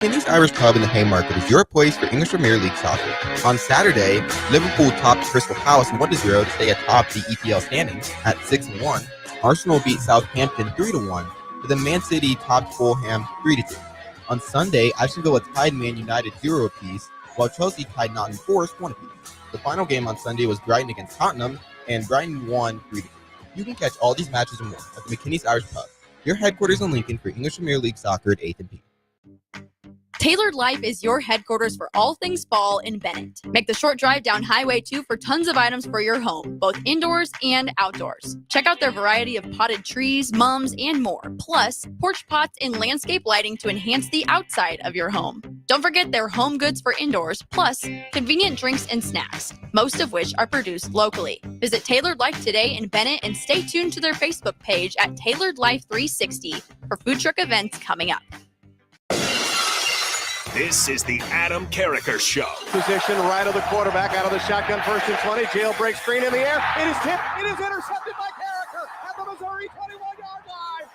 Kenny's Irish Pub in the Haymarket is your place for English Premier League soccer. On Saturday, Liverpool topped Crystal Palace 1-0 to stay atop the EPL standings at 6-1. Arsenal beat Southampton 3-1, and then Man City topped Fulham 3-2. On Sunday, Aston Villa tied Man United 0 apiece, while Chelsea tied Nottingham Forest 1 apiece. The final game on Sunday was Brighton against Tottenham, and Brighton won 3-2. You can catch all these matches and more at the McKinney's Irish Pub, your headquarters in Lincoln for English Premier League soccer at 8th and P. Tailored Life is your headquarters for all things fall in Bennett. Make the short drive down Highway 2 for tons of items for your home, both indoors and outdoors. Check out their variety of potted trees, mums, and more. Plus, porch pots and landscape lighting to enhance the outside of your home. Don't forget their home goods for indoors, plus convenient drinks and snacks, most of which are produced locally. Visit Tailored Life today in Bennett and stay tuned to their Facebook page at Tailored Life 360 for food truck events coming up. This is the Adam Carriker Show. Position right of the quarterback out of the shotgun, first and 20. Jailbreak screen in the air. It is tipped. It is intercepted by Carriker at the Missouri 21-yard line.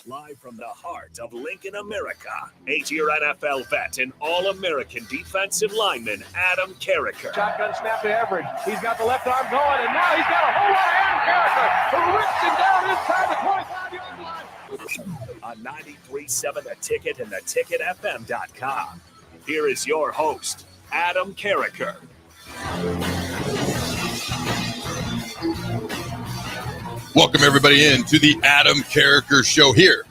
Live from the heart of Lincoln, America, 8-year NFL vet and All-American defensive lineman Adam Carriker. Shotgun snap to Everett. He's got the left arm going, and now he's got a whole lot of Adam Carriker who rips him down inside the 25-yard line. On 93.7 The Ticket and theticketfm.com. Here is your host, Adam Carriker. Welcome, everybody, in to the Adam Carriker Show here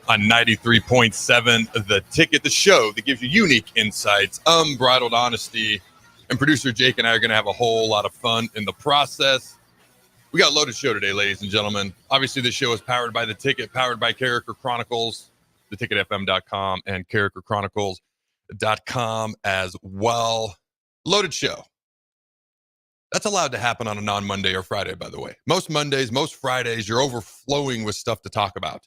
on 93.7 The Ticket, the show that gives you unique insights, unbridled honesty, and producer Jake and I are going to have a whole lot of fun in the process. We got a loaded show today, ladies and gentlemen. Obviously, this show is powered by The Ticket, powered by Carriker Chronicles, theticketfm.com, and carrikerchronicles.com as well. Loaded show. That's allowed to happen on a non-Monday or Friday, by the way. Most Mondays, most Fridays, you're overflowing with stuff to talk about.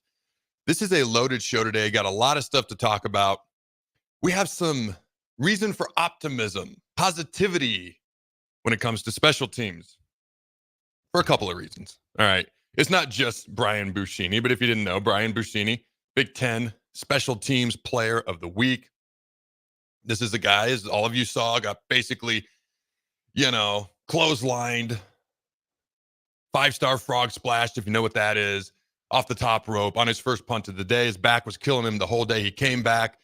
This is a loaded show today. Got a lot of stuff to talk about. We have some reason for optimism, positivity when it comes to special teams. For a couple of reasons. All right. It's not just Brian Buschini, but if you didn't know, Brian Buschini, Big Ten Special Teams Player of the Week. This is the guy, as all of you saw, got basically, clotheslined, 5-star frog splashed, if you know what that is, off the top rope on his first punt of the day. His back was killing him the whole day. He came back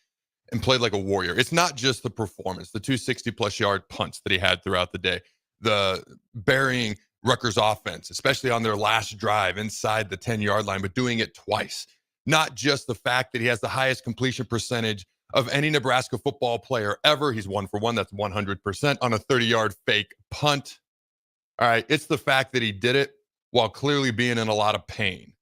and played like a warrior. It's not just the performance, the 260-plus yard punts that he had throughout the day, the burying Rutgers offense, especially on their last drive inside the 10-yard line, but doing it twice. Not just the fact that he has the highest completion percentage of any Nebraska football player ever. He's 1 for 1. That's 100% on a 30-yard fake punt. All right. It's the fact that he did it while clearly being in a lot of pain.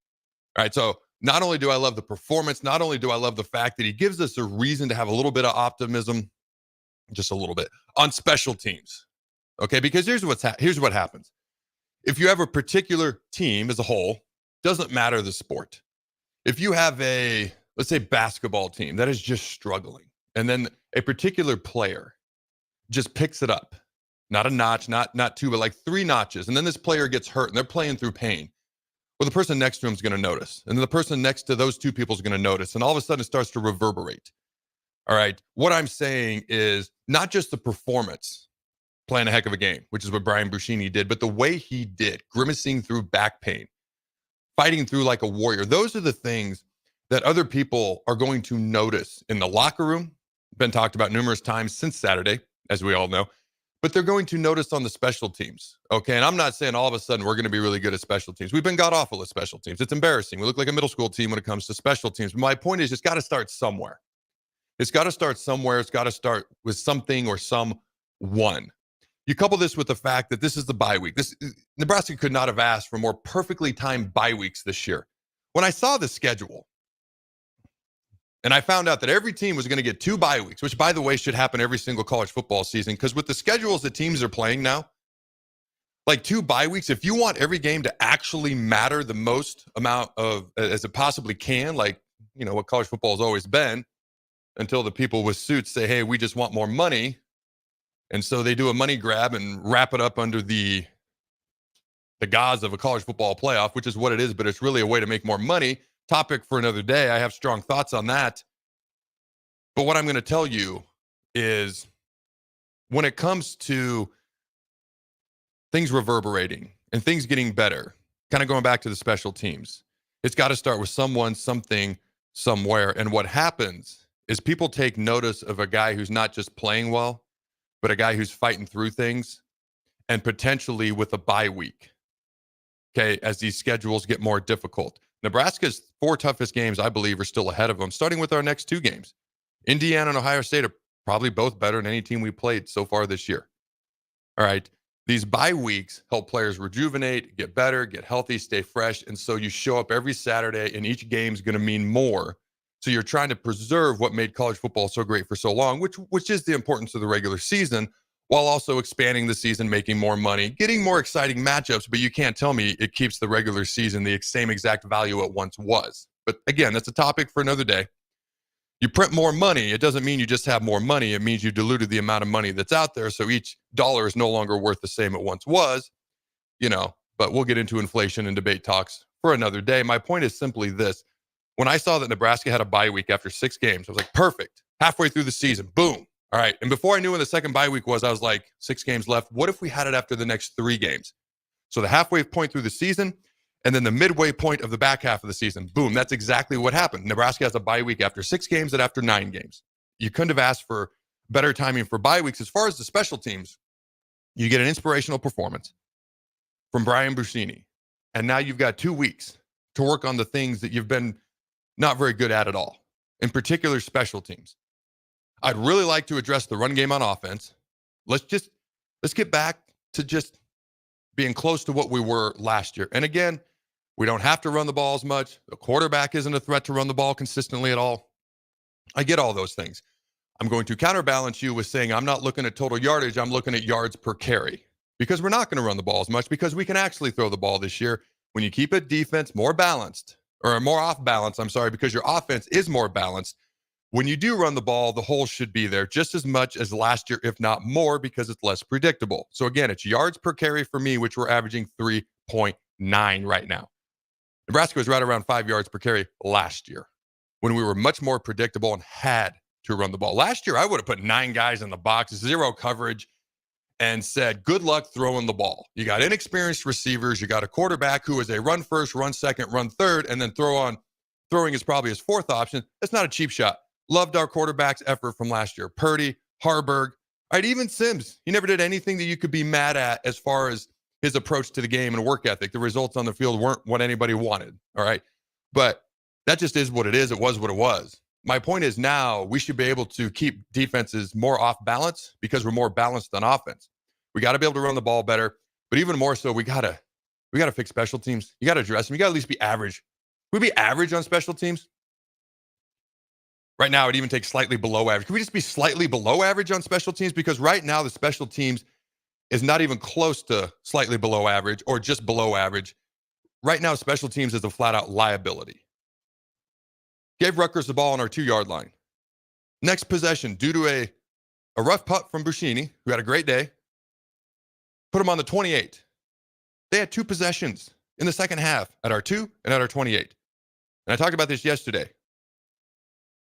All right. So not only do I love the performance, not only do I love the fact that he gives us a reason to have a little bit of optimism, just a little bit, on special teams. Okay. Because here's what happens. If you have a particular team as a whole, doesn't matter the sport. If you have a, let's say, basketball team that is just struggling, and then a particular player just picks it up, not a notch, not two, but like 3 notches, and then this player gets hurt and they're playing through pain, well, the person next to him is going to notice, and then the person next to those 2 people is going to notice, and all of a sudden it starts to reverberate. All right. What I'm saying is not just the performance, playing a heck of a game, which is what Brian Buschini did, but the way he did, grimacing through back pain, fighting through like a warrior. Those are the things that other people are going to notice in the locker room. Been talked about numerous times since Saturday, as we all know, but they're going to notice on the special teams. Okay. And I'm not saying all of a sudden we're going to be really good at special teams. We've been god awful at special teams. It's embarrassing. We look like a middle school team when it comes to special teams. But my point is, it's got to start somewhere. It's got to start somewhere. It's got to start with something or someone. You couple this with the fact that this is the bye week. Nebraska could not have asked for more perfectly timed bye weeks this year. When I saw the schedule, and I found out that every team was going to get 2 bye weeks, which, by the way, should happen every single college football season, because with the schedules that teams are playing now, like 2 bye weeks, if you want every game to actually matter the most amount of as it possibly can, like, what college football has always been, until the people with suits say, hey, we just want more money. And so they do a money grab and wrap it up under the gauze of a college football playoff, which is what it is, but it's really a way to make more money. Topic for another day. I have strong thoughts on that. But what I'm going to tell you is when it comes to things reverberating and things getting better, kind of going back to the special teams, it's got to start with someone, something, somewhere. And what happens is people take notice of a guy who's not just playing well, but a guy who's fighting through things and potentially with a bye week. Okay, as these schedules get more difficult. Nebraska's 4 toughest games, I believe, are still ahead of them, starting with our next 2 games. Indiana and Ohio State are probably both better than any team we played so far this year. All right. These bye weeks help players rejuvenate, get better, get healthy, stay fresh. And so you show up every Saturday and each game is going to mean more. So you're trying to preserve what made college football so great for so long, which is the importance of the regular season, while also expanding the season, making more money, getting more exciting matchups. But you can't tell me it keeps the regular season the same exact value it once was. But again, that's a topic for another day. You print more money. It doesn't mean you just have more money. It means you diluted the amount of money that's out there. So each dollar is no longer worth the same it once was, but we'll get into inflation and debate talks for another day. My point is simply this. When I saw that Nebraska had a bye week after 6 games, I was like, perfect. Halfway through the season, boom. All right. And before I knew when the second bye week was, I was like, 6 games left. What if we had it after the next 3 games? So the halfway point through the season, and then the midway point of the back half of the season, boom, that's exactly what happened. Nebraska has a bye week after 6 games and after 9 games. You couldn't have asked for better timing for bye weeks. As far as the special teams, you get an inspirational performance from Brian Buscini, and now you've got 2 weeks to work on the things that you've been not very good at all, in particular special teams. I'd really like to address the run game on offense. Let's get back to just being close to what we were last year. And again, we don't have to run the ball as much. The quarterback isn't a threat to run the ball consistently at all. I get all those things. I'm going to counterbalance you with saying I'm not looking at total yardage. I'm looking at yards per carry, because we're not going to run the ball as much, because we can actually throw the ball this year. When you keep a defense more balanced, or more off balance, because your offense is more balanced. When you do run the ball, the hole should be there just as much as last year, if not more, because it's less predictable. So again, it's yards per carry for me, which we're averaging 3.9 right now. Nebraska was right around 5 yards per carry last year, when we were much more predictable and had to run the ball. Last year, I would have put 9 guys in the box, 0 coverage, and said, good luck throwing the ball. You got inexperienced receivers. You got a quarterback who is a run first, run second, run third, and then throwing is probably his 4th option. That's not a cheap shot. Loved our quarterback's effort from last year. Purdy, Harburg, right? Even Sims. He never did anything that you could be mad at as far as his approach to the game and work ethic. The results on the field weren't what anybody wanted, all right? But that just is what it is. It was what it was. My point is now we should be able to keep defenses more off balance because we're more balanced on offense. We got to be able to run the ball better, but even more so, we got to fix special teams. You got to address them. You got to at least be average. Can we be average on special teams? Right now, it even takes slightly below average. Can we just be slightly below average on special teams? Because right now, the special teams is not even close to slightly below average or just below average. Right now, special teams is a flat-out liability. Gave Rutgers the ball on our 2-yard line. Next possession, due to a rough putt from Buscini, who had a great day, put him on the 28. They had 2 possessions in the second half at our 2 and at our 28. And I talked about this yesterday.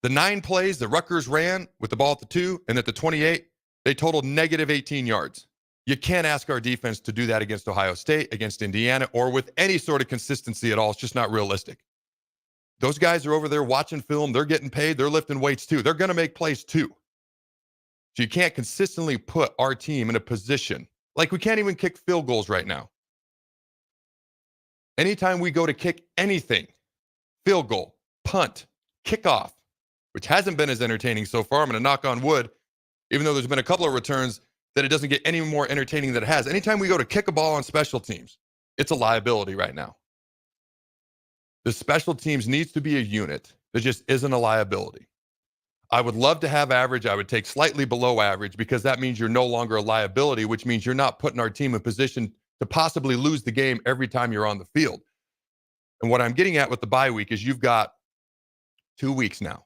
The 9 plays that Rutgers ran with the ball at the 2 and at the 28, they totaled negative 18 yards. You can't ask our defense to do that against Ohio State, against Indiana, or with any sort of consistency at all. It's just not realistic. Those guys are over there watching film. They're getting paid. They're lifting weights too. They're going to make plays too. So you can't consistently put our team in a position. Like we can't even kick field goals right now. Anytime we go to kick anything, field goal, punt, kickoff, which hasn't been as entertaining so far. I'm going to knock on wood, even though there's been a couple of returns that it doesn't get any more entertaining than it has. Anytime we go to kick a ball on special teams, it's a liability right now. The special teams needs to be a unit that just isn't a liability. I would love to have average. I would take slightly below average because that means you're no longer a liability, which means you're not putting our team in position to possibly lose the game every time you're on the field. And what I'm getting at with the bye week is you've got 2 weeks now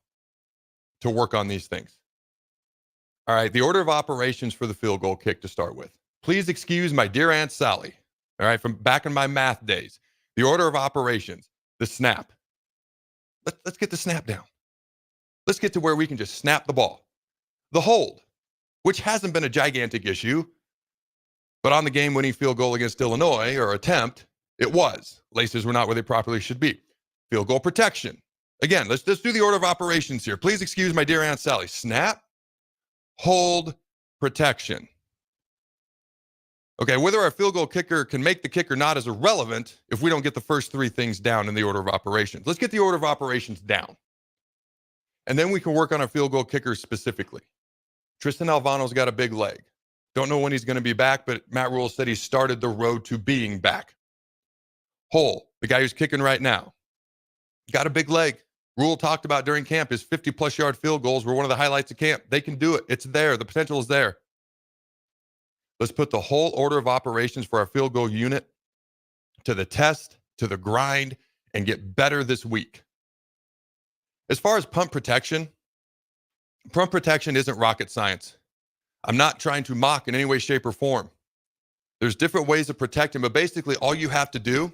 to work on these things. All right, the order of operations for the field goal kick to start with. Please excuse my dear Aunt Sally, all right, from back in my math days. The order of operations, the snap. Let's get the snap down. Let's get to where we can just snap the ball. The hold, which hasn't been a gigantic issue, but on the game-winning field goal against Illinois, or attempt, it was. Laces were not where they properly should be. Field goal protection. Again, let's do the order of operations here. Please excuse my dear Aunt Sally. Snap, hold, protection. Okay, whether our field goal kicker can make the kick or not is irrelevant if we don't get the first three things down in the order of operations. Let's get the order of operations down. And then we can work on our field goal kicker specifically. Tristan Alvano's got a big leg. Don't know when he's going to be back, but Matt Rule said he started the road to being back. Hole, the guy who's kicking right now, got a big leg. Rule talked about during camp his 50-plus yard field goals were one of the highlights of camp. They can do it. It's there. The potential is there. Let's put the whole order of operations for our field goal unit to the test, to the grind, and get better this week. As far as punt protection isn't rocket science. I'm not trying to mock in any way, shape, or form. There's different ways of protecting, but basically all you have to do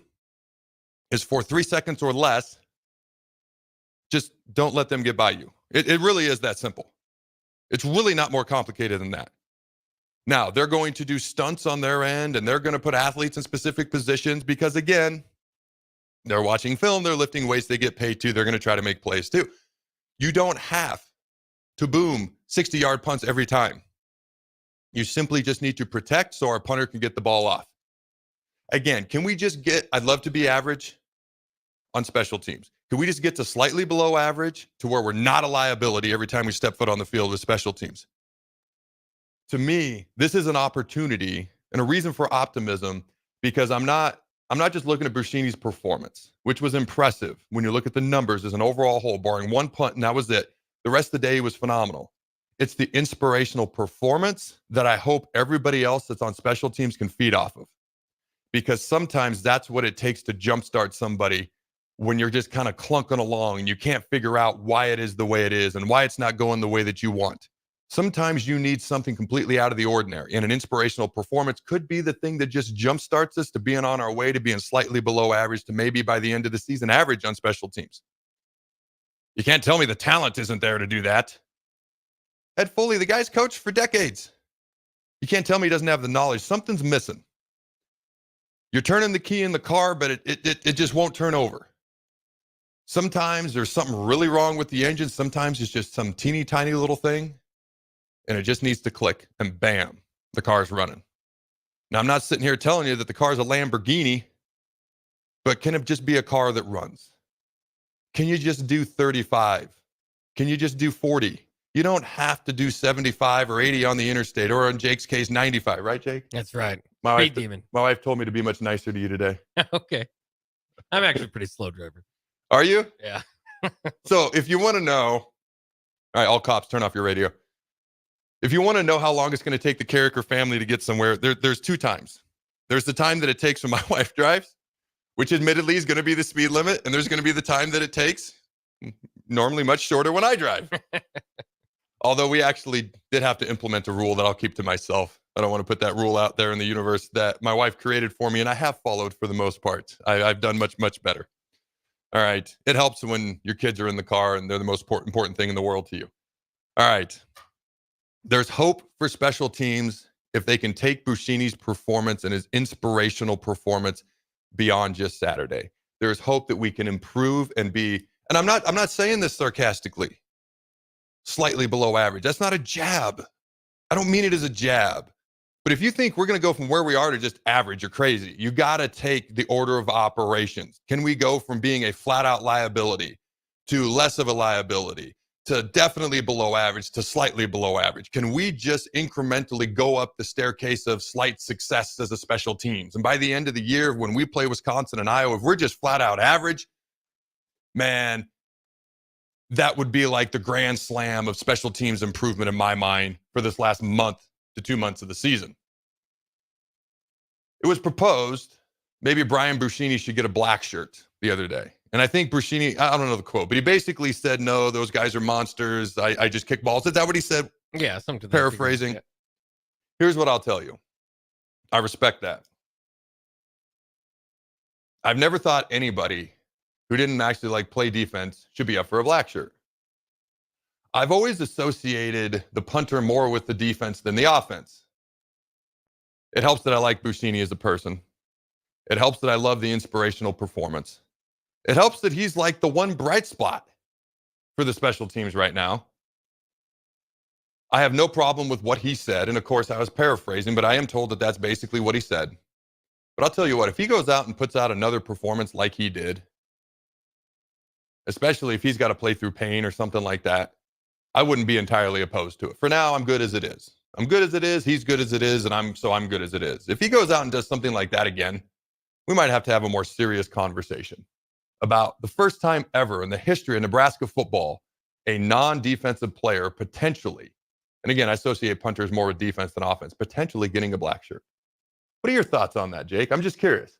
is for 3 seconds or less, just don't let them get by you. It really is that simple. It's really not more complicated than that. Now, they're going to do stunts on their end, and they're going to put athletes in specific positions because, again, they're watching film, they're lifting weights, they get paid too, they're going to try to make plays too. You don't have to boom 60-yard punts every time. You simply just need to protect so our punter can get the ball off. Again, can we just I'd love to be average on special teams. Can we just get to slightly below average to where we're not a liability every time we step foot on the field with special teams? To me, this is an opportunity and a reason for optimism because I'm not just looking at Buschini's performance, which was impressive when you look at the numbers as an overall whole, barring one punt, and that was it. The rest of the day was phenomenal. It's the inspirational performance that I hope everybody else that's on special teams can feed off of. Because sometimes that's what it takes to jumpstart somebody when you're just kind of clunking along and you can't figure out why it is the way it is and why it's not going the way that you want. Sometimes you need something completely out of the ordinary, and an inspirational performance could be the thing that just jumpstarts us to being on our way to being slightly below average to maybe by the end of the season average on special teams. You can't tell me the talent isn't there to do that. Ed Foley, the guy's coached for decades. You can't tell me he doesn't have the knowledge. Something's missing. You're turning the key in the car, but it just won't turn over. Sometimes there's something really wrong with the engine. Sometimes it's just some teeny tiny little thing, and it just needs to click, and bam, the car's running. Now, I'm not sitting here telling you that the car's a Lamborghini, but can it just be a car that runs? Can you just do 35? Can you just do 40? You don't have to do 75 or 80 on the interstate, or in Jake's case, 95, right, Jake? That's right. My Demon. My wife told me to be much nicer to you today. Okay. I'm actually a pretty slow driver. Are you? Yeah. So if you want to know, all right, all cops, turn off your radio. If you want to know how long it's going to take the Carriker family to get somewhere, there's two times. There's the time that it takes when my wife drives, which admittedly is going to be the speed limit, and there's going to be the time that it takes, normally much shorter, when I drive. Although we actually did have to implement a rule that I'll keep to myself. I don't want to put that rule out there in the universe that my wife created for me, and I have followed for the most part. I've done much, much better. All right. It helps when your kids are in the car and they're the most important thing in the world to you. All right. There's hope for special teams if they can take Buschini's performance and his inspirational performance beyond just Saturday. There's hope that we can improve and be, and I'm not saying this sarcastically, slightly below average. That's not a jab. I don't mean it as a jab. But if you think we're going to go from where we are to just average, you're crazy. You got to take the order of operations. Can we go from being a flat out liability to less of a liability to definitely below average to slightly below average? Can we just incrementally go up the staircase of slight success as a special teams? And by the end of the year, when we play Wisconsin and Iowa, if we're just flat out average, man, that would be like the grand slam of special teams improvement in my mind for this last month to 2 months of the season. It was proposed maybe Brian Buschini should get a black shirt the other day. And I think Buschini, I don't know the quote, but he basically said, no, those guys are monsters. I just kick balls. Is that what he said? Yeah, something. Paraphrasing. Yeah. Here's what I'll tell you. I respect that. I've never thought anybody who didn't actually play defense should be up for a black shirt. I've always associated the punter more with the defense than the offense. It helps that I like Buccini as a person. It helps that I love the inspirational performance. It helps that he's like the one bright spot for the special teams right now. I have no problem with what he said. And of course, I was paraphrasing, but I am told that that's basically what he said. But I'll tell you what, if he goes out and puts out another performance like he did, especially if he's got to play through pain or something like that, I wouldn't be entirely opposed to it. For now, I'm good as it is. I'm good as it is. He's good as it is. And I'm good as it is. If he goes out and does something like that again, we might have to have a more serious conversation about the first time ever in the history of Nebraska football, a non-defensive player potentially, and again, I associate punters more with defense than offense, potentially getting a black shirt. What are your thoughts on that, Jake? I'm just curious.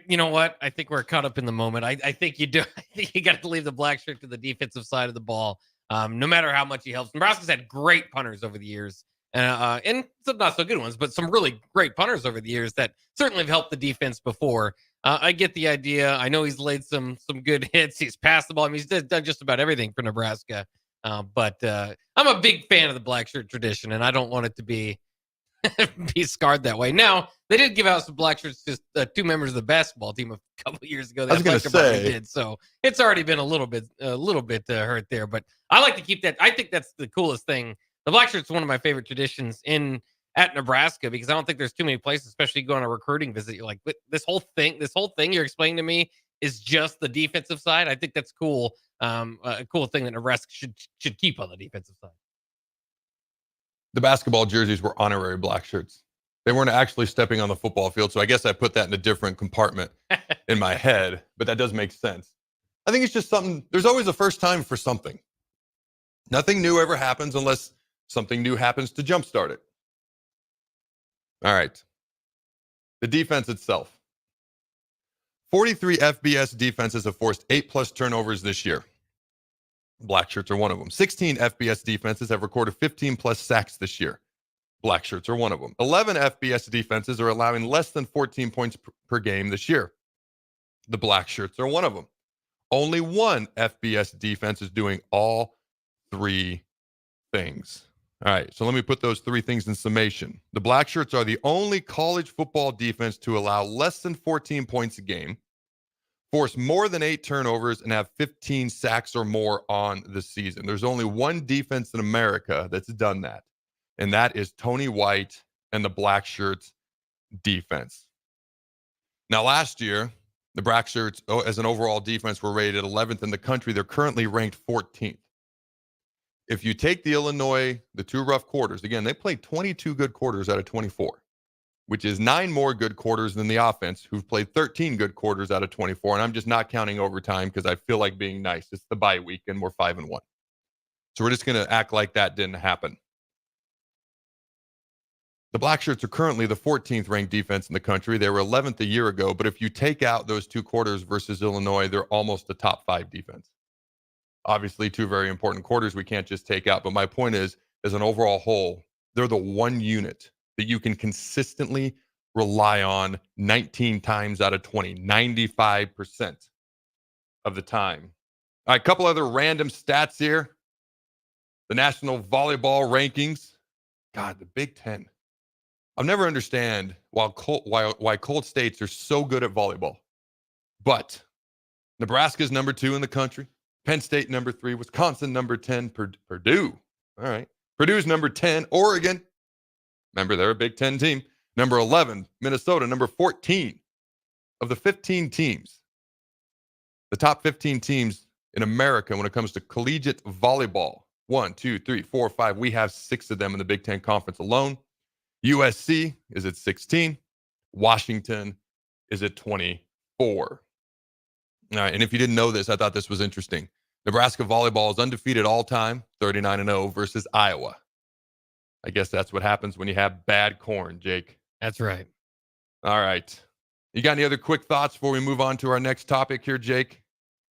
You know what? I think we're caught up in the moment. I think you do. I think you got to leave the black shirt to the defensive side of the ball. No matter how much he helps. Nebraska's had great punters over the years, and some not so good ones, but some really great punters over the years that certainly have helped the defense before. I get the idea. I know he's laid some good hits. He's passed the ball. I mean, he's done just about everything for Nebraska. But I'm a big fan of the black shirt tradition, and I don't want it to be scarred that way. Now, they did give out some black shirts to two members of the basketball team a couple of years ago. I was going to say, did, so it's already been a little bit hurt there. But I like to keep that. I think that's the coolest thing. The black shirt's one of my favorite traditions at Nebraska because I don't think there's too many places, especially you go on a recruiting visit. You're like, this whole thing you're explaining to me is just the defensive side. I think that's cool. A cool thing that Nebraska should keep on the defensive side. The basketball jerseys were honorary black shirts. They weren't actually stepping on the football field, so I guess I put that in a different compartment in my head, but that does make sense. I think it's just something, there's always a first time for something. Nothing new ever happens unless something new happens to jumpstart it. All right. The defense itself. 43 FBS defenses have forced 8+ turnovers this year. Black shirts are one of them. 16 FBS defenses have recorded 15+ sacks this year. Black shirts are one of them. 11 FBS defenses are allowing less than 14 points per game this year. The black shirts are one of them. Only one FBS defense is doing all three things. All right, so let me put those three things in summation. The black shirts are the only college football defense to allow less than 14 points a game, force more than 8 turnovers, and have 15 sacks or more on the season. There's only one defense in America that's done that, and that is Tony White and the black shirts defense. Now, last year, the black shirts, as an overall defense, were rated 11th in the country. They're currently ranked 14th. If you take the Illinois, the 2 rough quarters, again, they played 22 good quarters out of 24, which is 9 more good quarters than the offense, who've played 13 good quarters out of 24. And I'm just not counting overtime because I feel like being nice. It's the bye week and we're 5-1. So we're just going to act like that didn't happen. The black shirts are currently the 14th ranked defense in the country. They were 11th a year ago, but if you take out those 2 quarters versus Illinois, they're almost the top 5 defense. Obviously, 2 very important quarters we can't just take out. But my point is, as an overall whole, they're the one unit that you can consistently rely on 19 times out of 20, 95% of the time. All right, a couple other random stats here. The national volleyball rankings. God, the Big Ten. I'll never understand why cold states are so good at volleyball. But Nebraska's number 2 in the country. Penn State number 3, Wisconsin number 10, Purdue. All right. Purdue's number 10, Oregon. Remember, they're a Big Ten team. Number 11, Minnesota. Number 14 of the 15 teams. The top 15 teams in America when it comes to collegiate volleyball. 1, 2, 3, 4, 5. We have 6 of them in the Big Ten Conference alone. USC is at 16. Washington is at 24. All right, and if you didn't know this, I thought this was interesting. Nebraska volleyball is undefeated all time, 39-0 versus Iowa. I guess that's what happens when you have bad corn, Jake. That's right. All right. You got any other quick thoughts before we move on to our next topic here, Jake?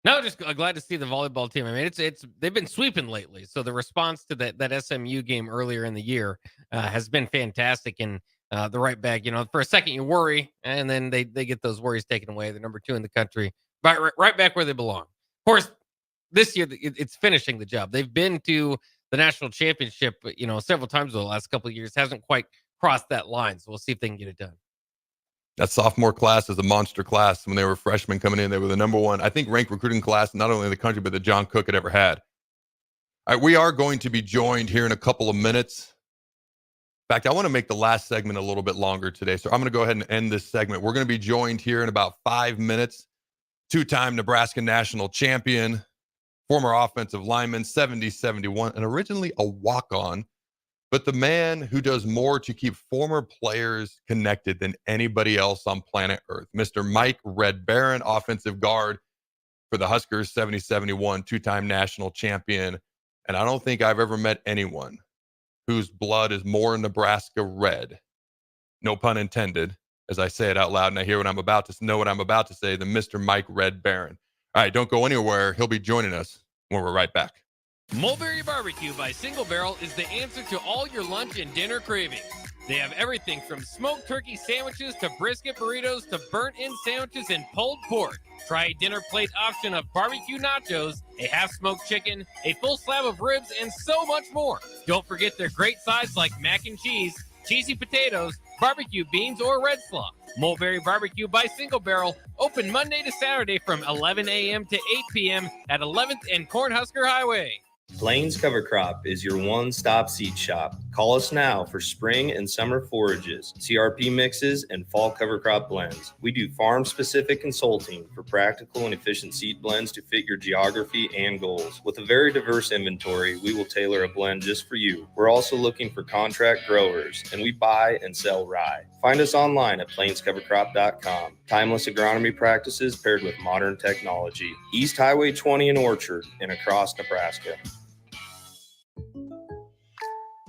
No, just glad to see the volleyball team. I mean, it's they've been sweeping lately. So the response to that SMU game earlier in the year has been fantastic. And the right back, for a second you worry, and then they get those worries taken away. They're number 2 in the country. Right back where they belong. Of course, this year it's finishing the job. They've been to the national championship, several times over the last couple of years. Hasn't quite crossed that line. So we'll see if they can get it done. That sophomore class is a monster class. When they were freshmen coming in, they were the number one, I think, ranked recruiting class, not only in the country, but that John Cook had ever had. All right, we are going to be joined here in a couple of minutes. In fact, I want to make the last segment a little bit longer today. So I'm going to go ahead and end this segment. We're going to be joined here in about 5 minutes. Two-time Nebraska national champion, former offensive lineman, 70-71, and originally a walk-on. But the man who does more to keep former players connected than anybody else on planet Earth, Mr. Mike Red Baron, offensive guard for the Huskers, 70-71, two-time national champion. And I don't think I've ever met anyone whose blood is more Nebraska red, no pun intended, as I say it out loud and I hear what I'm about to know what I'm about to say, than Mr. Mike Red Baron. All right, don't go anywhere. He'll be joining us when we're right back. Mulberry Barbecue by Single Barrel is the answer to all your lunch and dinner cravings. They have everything from smoked turkey sandwiches to brisket burritos to burnt-in sandwiches and pulled pork. Try a dinner plate option of barbecue nachos, a half-smoked chicken, a full slab of ribs, and so much more. Don't forget their great sides like mac and cheese, cheesy potatoes, barbecue beans, or red slaw. Mulberry Barbecue by Single Barrel, open Monday to Saturday from 11 a.m. to 8 p.m. at 11th and Cornhusker Highway. Plains Cover Crop is your one-stop seed shop. Call us now for spring and summer forages, CRP mixes, and fall cover crop blends. We do farm-specific consulting for practical and efficient seed blends to fit your geography and goals. With a very diverse inventory, we will tailor a blend just for you. We're also looking for contract growers, and we buy and sell rye. Find us online at plainscovercrop.com. Timeless agronomy practices paired with modern technology. East Highway 20 in Orchard and across Nebraska.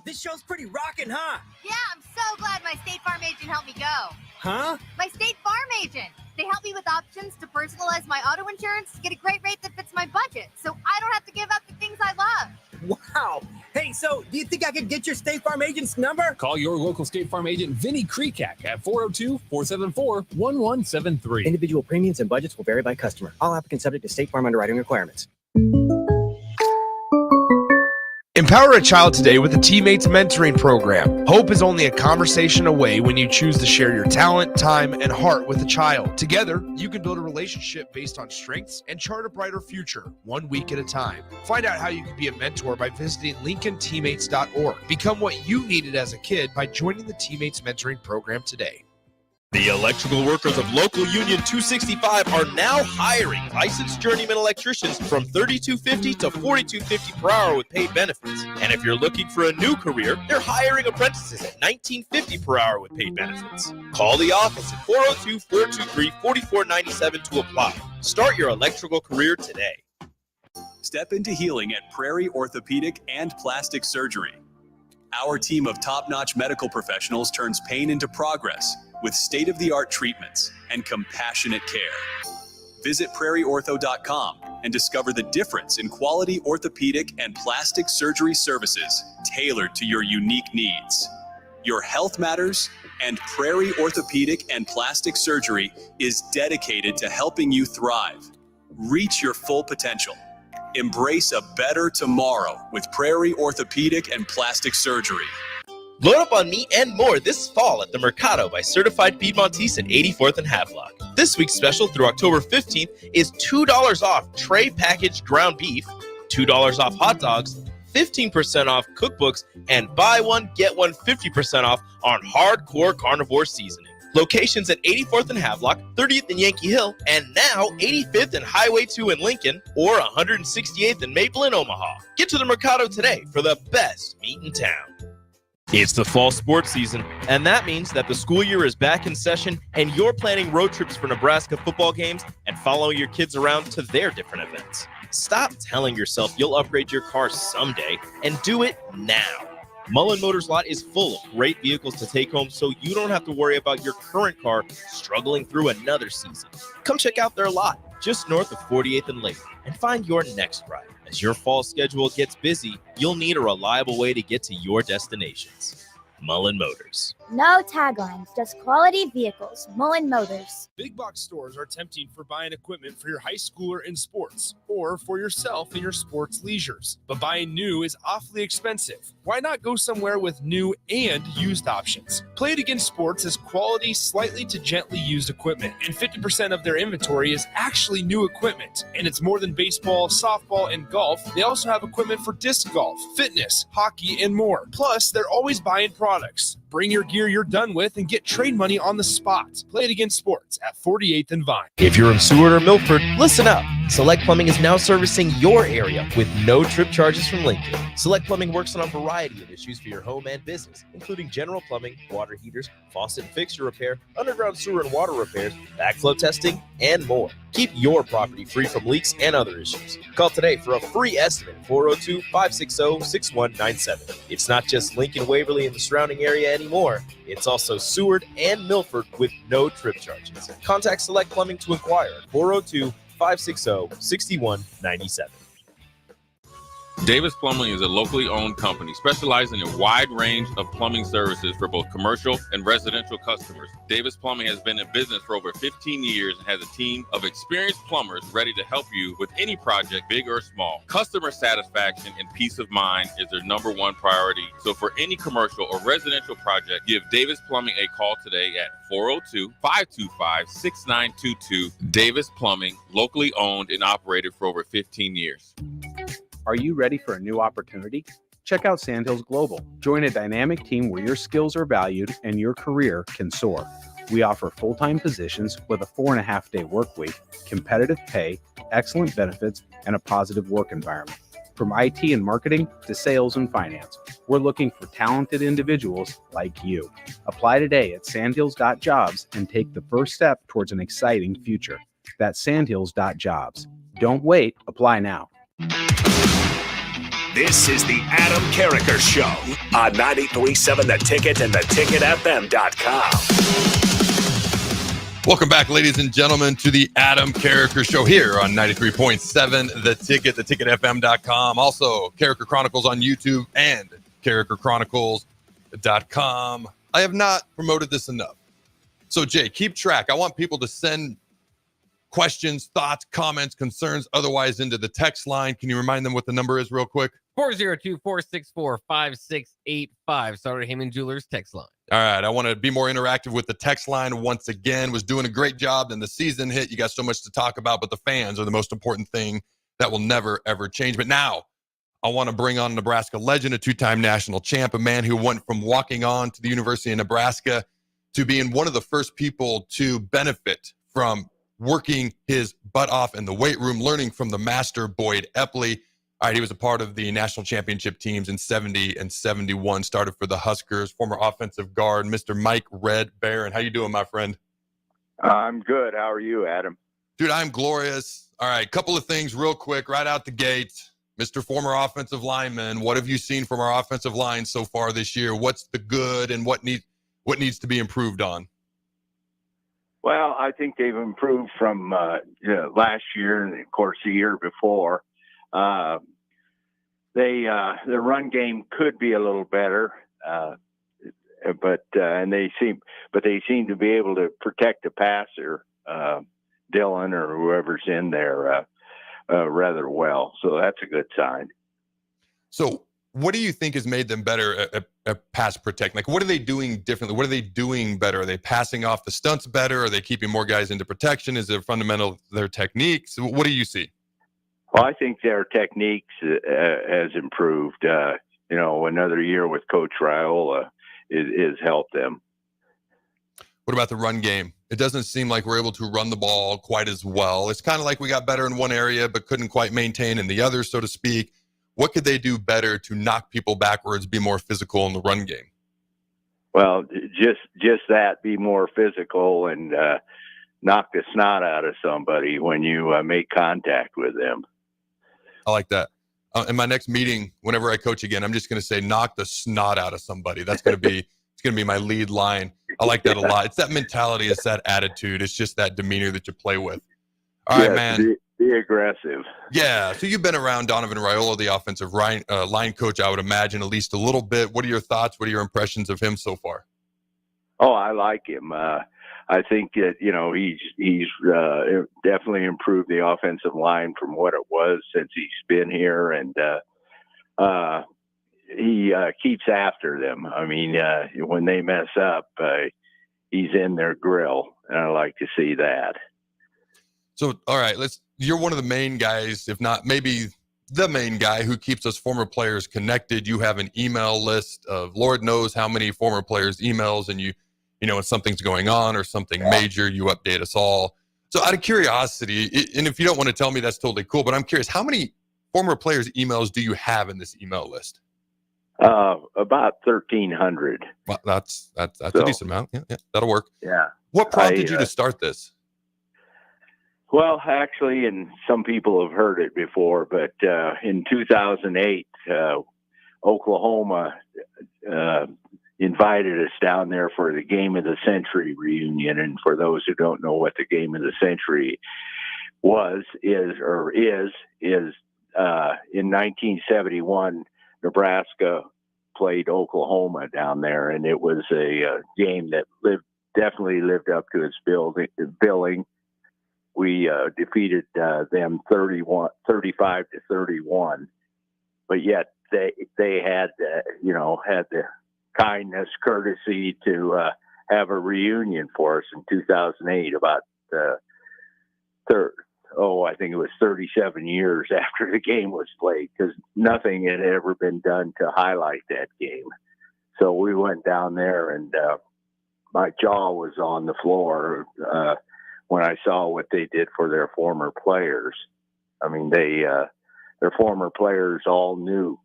This show's pretty rockin', huh? Yeah, I'm so glad my State Farm agent helped me go. Huh? My State Farm agent. They help me with options to personalize my auto insurance to get a great rate that fits my budget, so I don't have to give up the things I love. Wow. Hey, so do you think I could get your State Farm agent's number? Call your local State Farm agent, Vinny Krekak, at 402-474-1173. Individual premiums and budgets will vary by customer. All applicants subject to State Farm underwriting requirements. Empower a child today with the Teammates Mentoring Program. Hope is only a conversation away when you choose to share your talent, time, and heart with a child. Together, you can build a relationship based on strengths and chart a brighter future, 1 week at a time. Find out how you can be a mentor by visiting LincolnTeammates.org. Become what you needed as a kid by joining the Teammates Mentoring Program today. The electrical workers of Local Union 265 are now hiring licensed journeyman electricians from $32.50 to $42.50 per hour with paid benefits. And if you're looking for a new career, they're hiring apprentices at $19.50 per hour with paid benefits. Call the office at 402-423-4497 to apply. Start your electrical career today. Step into healing at Prairie Orthopedic and Plastic Surgery. Our team of top-notch medical professionals turns pain into progress with state-of-the-art treatments and compassionate care. Visit prairieortho.com and discover the difference in quality orthopedic and plastic surgery services tailored to your unique needs. Your health matters, and Prairie Orthopedic and Plastic Surgery is dedicated to helping you thrive. Reach your full potential. Embrace a better tomorrow with Prairie Orthopedic and Plastic Surgery. Load up on meat and more this fall at the Mercado by Certified Piedmontese at 84th and Havelock. This week's special through October 15th is $2 off tray packaged ground beef, $2 off hot dogs, 15% off cookbooks, and buy one, get one 50% off on hardcore carnivore seasoning. Locations at 84th and Havelock, 30th and Yankee Hill, and now 85th and Highway 2 in Lincoln, or 168th and Maple in Omaha. Get to the Mercado today for the best meat in town. It's the fall sports season, and that means that the school year is back in session and you're planning road trips for Nebraska football games and following your kids around to their different events. Stop telling yourself you'll upgrade your car someday and do it now. Mullen Motors Lot is full of great vehicles to take home so you don't have to worry about your current car struggling through another season. Come check out their lot just north of 48th and Lake and find your next ride. As your fall schedule gets busy, you'll need a reliable way to get to your destinations. Mullen Motors. No taglines, just quality vehicles. Mullen Motors. Big box stores are tempting for buying equipment for your high schooler in sports or for yourself in your sports leisures. But buying new is awfully expensive. Why not go somewhere with new and used options? Play It Again Sports has quality, slightly to gently used equipment, and 50% of their inventory is actually new equipment. And it's more than baseball, softball, and golf. They also have equipment for disc golf, fitness, hockey, and more. Plus, they're always buying products. Bring your gear you're done with and get trade money on the spot. Play It Again Sports at 48th and Vine. If you're in Seward or Milford, listen up. Select Plumbing is now servicing your area with no trip charges from Lincoln. Select Plumbing works on a variety of issues for your home and business, including general plumbing, water heaters, faucet and fixture repair, underground sewer and water repairs, backflow testing, and more. Keep your property free from leaks and other issues. Call today for a free estimate, 402-560-6197. It's not just Lincoln, Waverly, and the surrounding area anymore. It's also Seward and Milford with no trip charges. Contact Select Plumbing to inquire at 402-560-6197. Davis Plumbing is a locally owned company specializing in a wide range of plumbing services for both commercial and residential customers. Davis Plumbing has been in business for over 15 years and has a team of experienced plumbers ready to help you with any project, big or small. Customer satisfaction and peace of mind is their number one priority. So for any commercial or residential project, give Davis Plumbing a call today at 402-525-6922. Davis Plumbing, locally owned and operated for over 15 years. Are you ready for a new opportunity? Check out Sandhills Global. Join a dynamic team where your skills are valued and your career can soar. We offer full-time positions with a 4.5-day work week, competitive pay, excellent benefits, and a positive work environment. From IT and marketing to sales and finance, we're looking for talented individuals like you. Apply today at sandhills.jobs and take the first step towards an exciting future. That's sandhills.jobs. Don't wait. Apply now. This is the Adam Carriker Show on 93.7 The Ticket and theticketfm.com. Welcome back, ladies and gentlemen, to the Adam Carriker Show here on 93.7 The Ticket, theticketfm.com. Also, Carriker Chronicles on YouTube and carrikerchronicles.com. I have not promoted this enough. So, Jay, keep track. I want people to send questions, thoughts, comments, concerns, otherwise into the text line. Can you remind them what the number is real quick? 402-464-5685. Sorry, Heyman Jewelers text line. All right. I want to be more interactive with the text line once again. Was doing a great job. Then the season hit. You got so much to talk about, but the fans are the most important thing that will never, ever change. But now I want to bring on a Nebraska legend, a two-time national champ, a man who went from walking on to the University of Nebraska to being one of the first people to benefit from working his butt off in the weight room, learning from the master, Boyd Epley. All right, he was a part of the national championship teams in 70 and 71, started for the Huskers, former offensive guard, Mr. Mike Red Barron. How you doing, my friend? I'm good. How are you, Adam? Dude, I'm glorious. All right, couple of things real quick right out the gate. Mr. Former offensive lineman, what have you seen from our offensive line so far this year? What's the good and what needs to be improved on? Well, I think they've improved from last year and, of course, the year before. The run game could be a little better, but they seem to be able to protect the passer, Dylan or whoever's in there, rather well. So that's a good sign. So, what do you think has made them better at pass protect? Like, what are they doing differently? What are they doing better? Are they passing off the stunts better? Are they keeping more guys into protection? Is it fundamental their techniques? What do you see? Well, I think their techniques has improved. Another year with Coach Raiola is helped them. What about the run game? It doesn't seem like we're able to run the ball quite as well. It's kind of like we got better in one area, but couldn't quite maintain in the other, so to speak. What could they do better to knock people backwards, be more physical in the run game? Well, just that, be more physical and knock the snot out of somebody when you make contact with them. I like that. In my next meeting, whenever I coach again, I'm just going to say, knock the snot out of somebody. That's going to be, it's going to be my lead line. I like that a lot. It's that mentality. It's that attitude. It's just that demeanor that you play with. All right, man. Be aggressive. Yeah. So you've been around Donovan Raiola, the offensive line coach, I would imagine, at least a little bit. What are your thoughts? What are your impressions of him so far? Oh, I like him. I think that, he's definitely improved the offensive line from what it was since he's been here. And he keeps after them. I mean, when they mess up, he's in their grill. And I like to see that. So, all right, you're one of the main guys, if not maybe the main guy, who keeps us former players connected. You have an email list of Lord knows how many former players' emails, and you know, when something's going on or something major, you update us all. So out of curiosity, and if you don't want to tell me, that's totally cool, but I'm curious, how many former players' emails do you have in this email list? About 1,300. Well, that's a decent amount. Yeah, that'll work. Yeah. What prompted you to start this? Well, actually, and some people have heard it before, but in 2008, Oklahoma invited us down there for the Game of the Century reunion. And for those who don't know what the Game of the Century is in 1971, Nebraska played Oklahoma down there, and it was a game that definitely lived up to its billing. We defeated them 35-31, but yet they had had the kindness, courtesy to have a reunion for us in 2008. About I think it was 37 years after the game was played, because nothing had ever been done to highlight that game. So we went down there, and my jaw was on the floor when I saw what they did for their former players. I mean, their former players all knew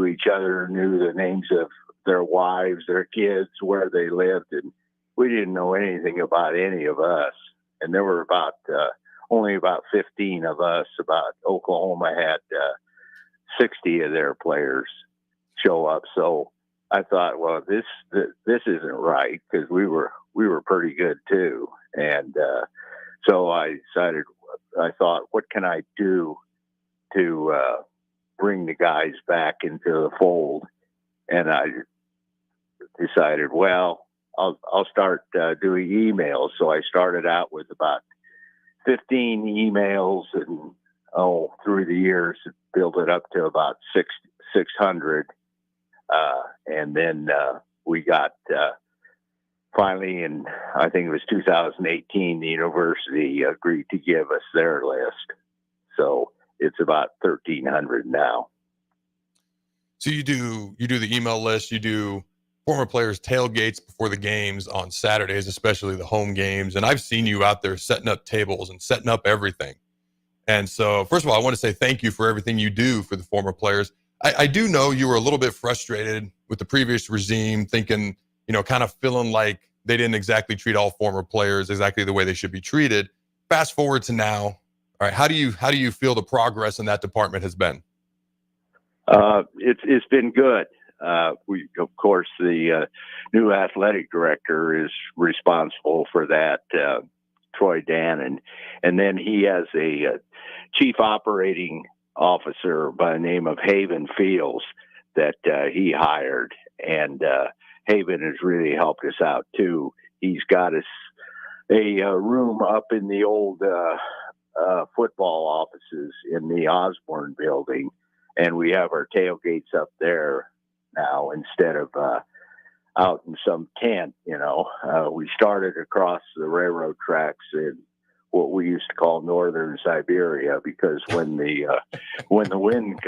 each other, knew the names of their wives, their kids, where they lived, and we didn't know anything about any of us. And there were only about 15 of us. About Oklahoma had 60 of their players show up. So I thought, well, this isn't right, because we were pretty good too. And so I thought, what can I do to bring the guys back into the fold? And I decided, well, I'll start doing emails. So I started out with about 15 emails, and through the years, built it up to about 600. And then we got finally, in I think it was 2018, the university agreed to give us their list. So it's about 1,300 now. So you do the email list, you do former players tailgates before the games on Saturdays, especially the home games. And I've seen you out there setting up tables and setting up everything. And so, first of all, I want to say thank you for everything you do for the former players. I do know you were a little bit frustrated with the previous regime, thinking, kind of feeling like they didn't exactly treat all former players exactly the way they should be treated. Fast forward to now. All right. How do you feel the progress in that department has been? It's been good. We, of course, the new athletic director is responsible for that, Troy Dannon, and then he has a chief operating officer by the name of Haven Fields that he hired, and Haven has really helped us out too. He's got us a room up in the old football offices in the Osborne building, and we have our tailgates up there now instead of out in some tent. We started across the railroad tracks in what we used to call northern Siberia, because when the wind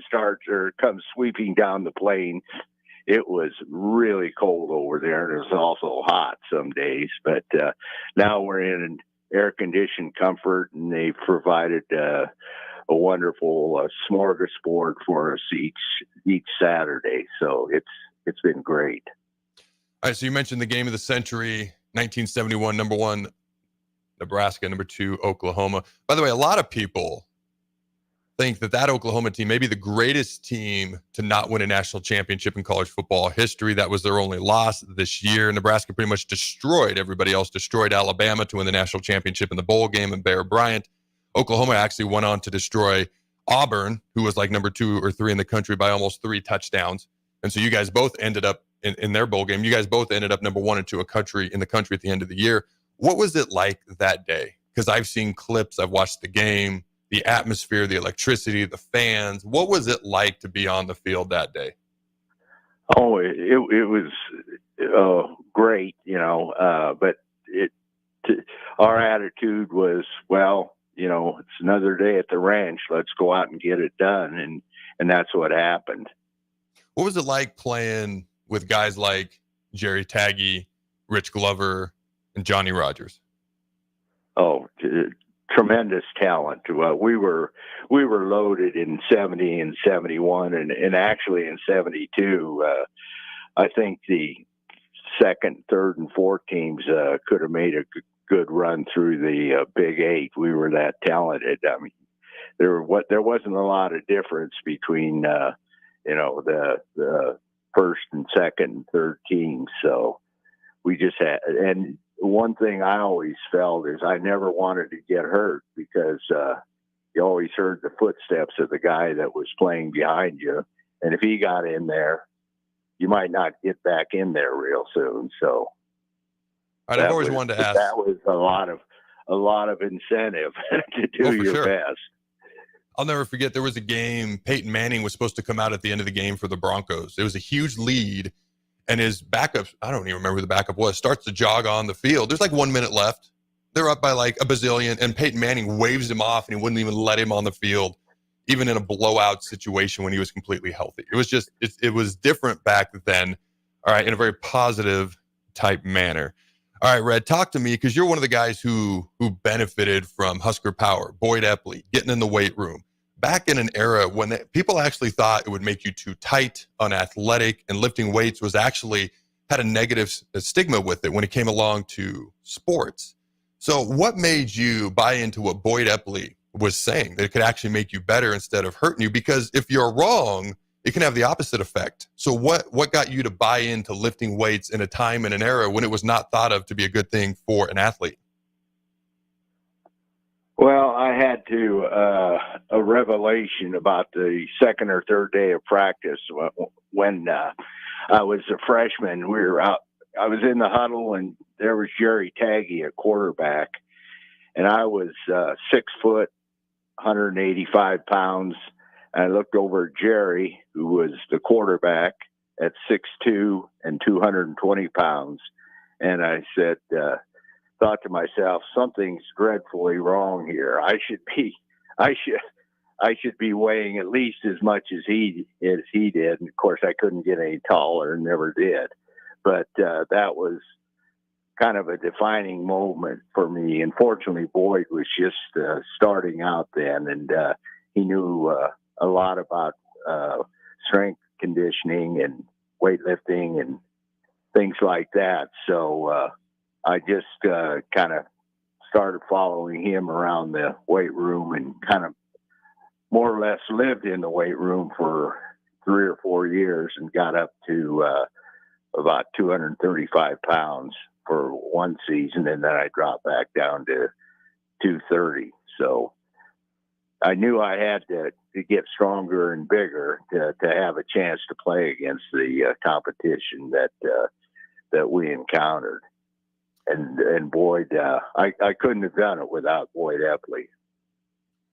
starts or comes sweeping down the plain, it was really cold over there, and it was also hot some days. But now we're in air-conditioned comfort, and they've provided a wonderful smorgasbord for us each Saturday. So it's been great. All right, so you mentioned the game of the century, 1971, number 1, Nebraska, number 2, Oklahoma. By the way, a lot of people think that Oklahoma team may be the greatest team to not win a national championship in college football history. That was their only loss this year. Nebraska pretty much destroyed everybody else, destroyed Alabama to win the national championship in the bowl game and Bear Bryant. Oklahoma actually went on to destroy Auburn, who was like number 2 or 3 in the country by almost 3 touchdowns. And so you guys both ended up in their bowl game. You guys both ended up number 1 and 2 in the country at the end of the year. What was it like that day? Because I've seen clips, I've watched the game, the atmosphere, the electricity, the fans. What was it like to be on the field that day? Oh, it was great, but our attitude was, well, it's another day at the ranch. Let's go out and get it done. And that's what happened. What was it like playing with guys like Jerry Taggy, Rich Glover, and Johnny Rogers? Oh, tremendous talent. We were loaded in 70 and 71 and actually in 72. I think the second, third, and fourth teams could have made a good run through the Big Eight. We were that talented. I mean, there wasn't a lot of difference between the first and second and third teams. So we just had, and one thing I always felt is I never wanted to get hurt because you always heard the footsteps of the guy that was playing behind you. And if he got in there, you might not get back in there real soon. So I've always wanted to ask. That was a lot of incentive to do your best. I'll never forget, there was a game, Peyton Manning was supposed to come out at the end of the game for the Broncos. It was a huge lead, and his backup, I don't even remember who the backup was, starts to jog on the field. There's like 1 minute left. They're up by like a bazillion, and Peyton Manning waves him off, and he wouldn't even let him on the field, even in a blowout situation when he was completely healthy. It was just, it was different back then, all right, in a very positive type manner. All right, Red, talk to me, because you're one of the guys who benefited from Husker Power, Boyd Epley, getting in the weight room. Back in an era when people actually thought it would make you too tight, unathletic, and lifting weights was actually had a negative stigma with it when it came along to sports. So what made you buy into what Boyd Epley was saying, that it could actually make you better instead of hurting you? Because if you're wrong, it can have the opposite effect. So what got you to buy into lifting weights in a time and an era when it was not thought of to be a good thing for an athlete? Well, I had a revelation about the second or third day of practice when I was a freshman. We were out. I was in the huddle, and there was Jerry Taggy, a quarterback, and I was 6 foot, 185 pounds. I looked over at Jerry, who was the quarterback, at 6'2" and 220 pounds, and I said, thought to myself, something's dreadfully wrong here. I should be weighing at least as much as he did. And of course, I couldn't get any taller and never did. But that was kind of a defining moment for me. And fortunately, Boyd was just starting out then, and he knew a lot about strength conditioning and weightlifting and things like that. So I just kind of started following him around the weight room and kind of more or less lived in the weight room for 3 or 4 years and got up to about 235 pounds for one season. And then I dropped back down to 230. So I knew I had to get stronger and bigger to have a chance to play against the competition that we encountered. And Boyd, I couldn't have done it without Boyd Epley.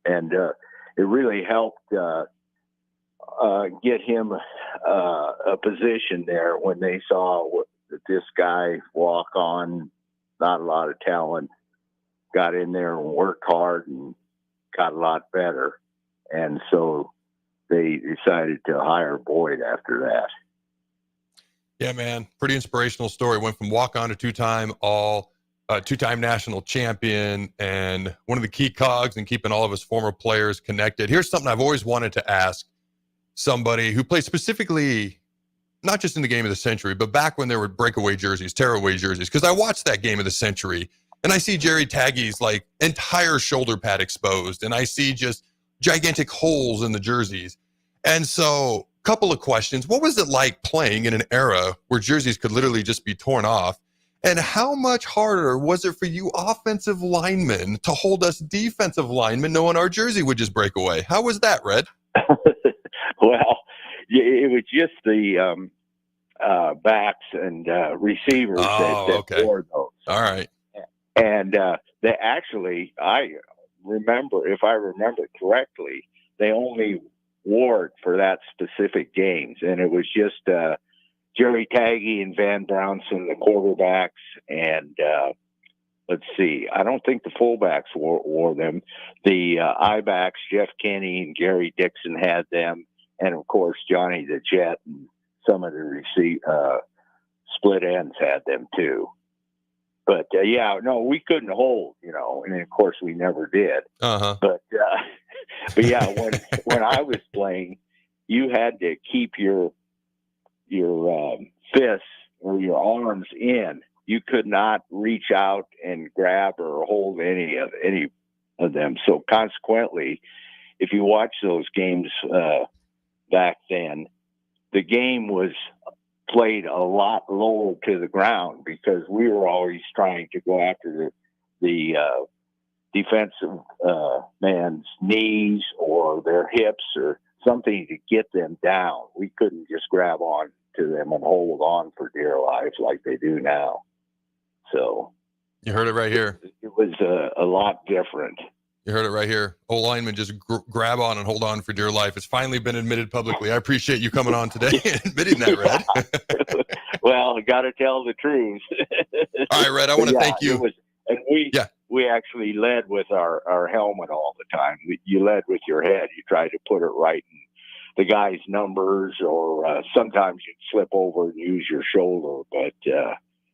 And it really helped get him a position there when they saw this guy walk on, not a lot of talent, got in there and worked hard and got a lot better. And so they decided to hire Boyd after that. Yeah, man. Pretty inspirational story. Went from walk-on to two-time national champion, and one of the key cogs in keeping all of his former players connected. Here's something I've always wanted to ask somebody who played specifically, not just in the game of the century, but back when there were breakaway jerseys, tearaway jerseys, because I watched that game of the century, and I see Jerry Taggy's like entire shoulder pad exposed, and I see just gigantic holes in the jerseys. And so, couple of questions. What was it like playing in an era where jerseys could literally just be torn off? And how much harder was it for you offensive linemen to hold us defensive linemen knowing our jersey would just break away? How was that, Red? Well, it was just the backs and receivers that wore those. All right. And they actually, I remember, if I remember correctly, they only wore it for that specific games. And it was just Jerry Taggy and Van Brownson, the quarterbacks. And let's see, I don't think the fullbacks wore them. The I-backs, Jeff Kenny and Gary Dixon had them. And, of course, Johnny the Jet and some of the split ends had them, too. But, we couldn't hold, and, of course, we never did. Uh-huh. But yeah, when I was playing, you had to keep your fists or your arms in. You could not reach out and grab or hold any of them. So consequently, if you watch those games back then, the game was played a lot lower to the ground because we were always trying to go after the defensive man's knees or their hips or something to get them down. We couldn't just grab on to them and hold on for dear life like they do now. So you heard it right here. It was a lot different. You heard it right here. Old linemen just grab on and hold on for dear life. It's finally been admitted publicly. I appreciate you coming on today and admitting that, Red. Well, I got to tell the truth. All right, Red, I want to thank you. We actually led with our helmet all the time. You led with your head. You tried to put it right in the guy's numbers, or sometimes you'd slip over and use your shoulder. But,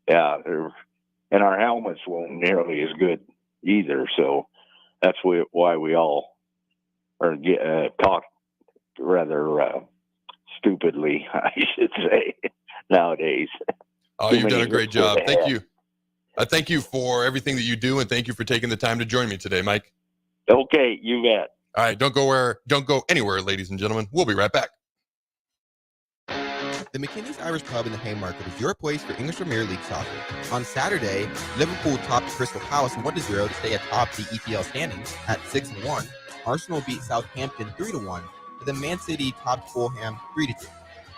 and our helmets weren't nearly as good either, so that's why we all are talk rather stupidly, I should say, nowadays. Oh, you've done a great job. Thank you. Thank you for everything that you do, and thank you for taking the time to join me today, Mike. Okay, you bet. All right, don't go anywhere, ladies and gentlemen. We'll be right back. The McKinney's Irish Pub in the Haymarket is your place for English Premier League soccer. On Saturday, Liverpool topped Crystal Palace 1-0 to stay atop the EPL standings at 6-1. Arsenal beat Southampton 3-1, and then Man City topped Fulham 3-2.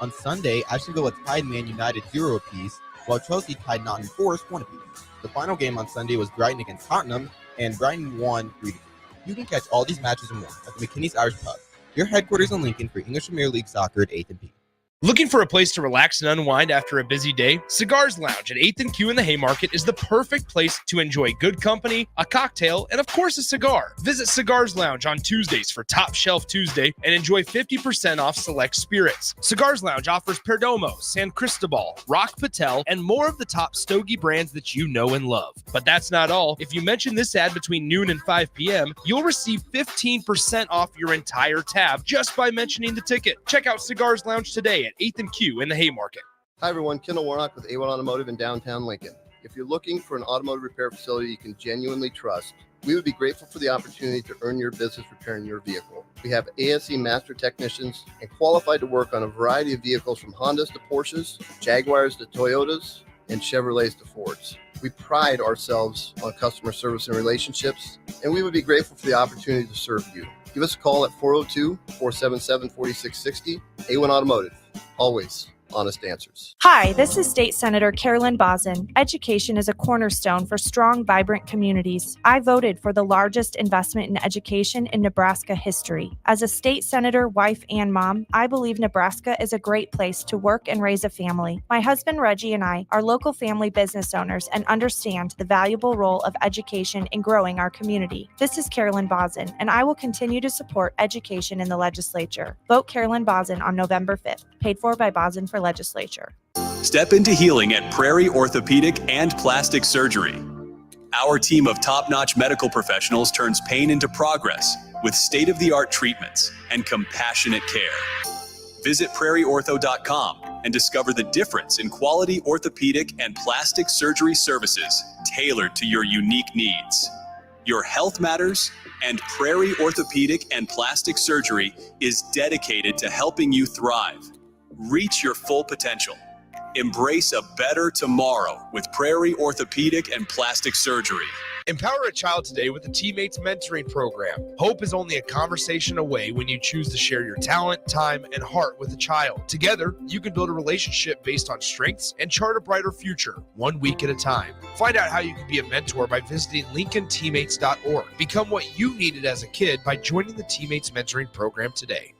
On Sunday, Aston Villa tied Man United 0 apiece, while Chelsea tied Nottingham Forest 1 apiece. The final game on Sunday was Brighton against Tottenham, and Brighton won 3-2. You can catch all these matches and more at the McKinney's Irish Pub, your headquarters in Lincoln for English Premier League soccer at 8th and P. Looking for a place to relax and unwind after a busy day? Cigars Lounge at 8th and Q in the Haymarket is the perfect place to enjoy good company, a cocktail, and of course a cigar. Visit Cigars Lounge on Tuesdays for Top Shelf Tuesday and enjoy 50% off select spirits. Cigars Lounge offers Perdomo, San Cristobal, Rock Patel, and more of the top stogie brands that you know and love. But that's not all. If you mention this ad between noon and 5 p.m., you'll receive 15% off your entire tab just by mentioning the ticket. Check out Cigars Lounge today at 8th and Q in the Haymarket. Hi everyone, Kendall Warnock with A1 Automotive in downtown Lincoln. If you're looking for an automotive repair facility you can genuinely trust, we would be grateful for the opportunity to earn your business repairing your vehicle. We have ASE master technicians and qualified to work on a variety of vehicles from Hondas to Porsches, Jaguars to Toyotas, and Chevrolets to Fords. We pride ourselves on customer service and relationships, and we would be grateful for the opportunity to serve you. Give us a call at 402-477-4660. A1 Automotive. Always honest answers. Hi, this is State Senator Carolyn Bozin. Education is a cornerstone for strong, vibrant communities. I voted for the largest investment in education in Nebraska history. As a state senator, wife, and mom, I believe Nebraska is a great place to work and raise a family. My husband Reggie and I are local family business owners and understand the valuable role of education in growing our community. This is Carolyn Bozin, and I will continue to support education in the legislature. Vote Carolyn Bozin on November 5th. Paid for by Bozin for Legislature. Step into healing at Prairie Orthopedic and Plastic Surgery. Our team of top-notch medical professionals turns pain into progress with state-of-the-art treatments and compassionate care. Visit prairieortho.com and discover the difference in quality orthopedic and plastic surgery services tailored to your unique needs. Your health matters, and Prairie Orthopedic and Plastic Surgery is dedicated to helping you thrive. Reach your full potential. Embrace a better tomorrow with Prairie Orthopedic and Plastic Surgery. Empower a child today with the Teammates Mentoring Program. Hope is only a conversation away when you choose to share your talent, time, and heart with a child. Together, you can build a relationship based on strengths and chart a brighter future, 1 week at a time. Find out how you can be a mentor by visiting LincolnTeammates.org. Become what you needed as a kid by joining the Teammates Mentoring Program today.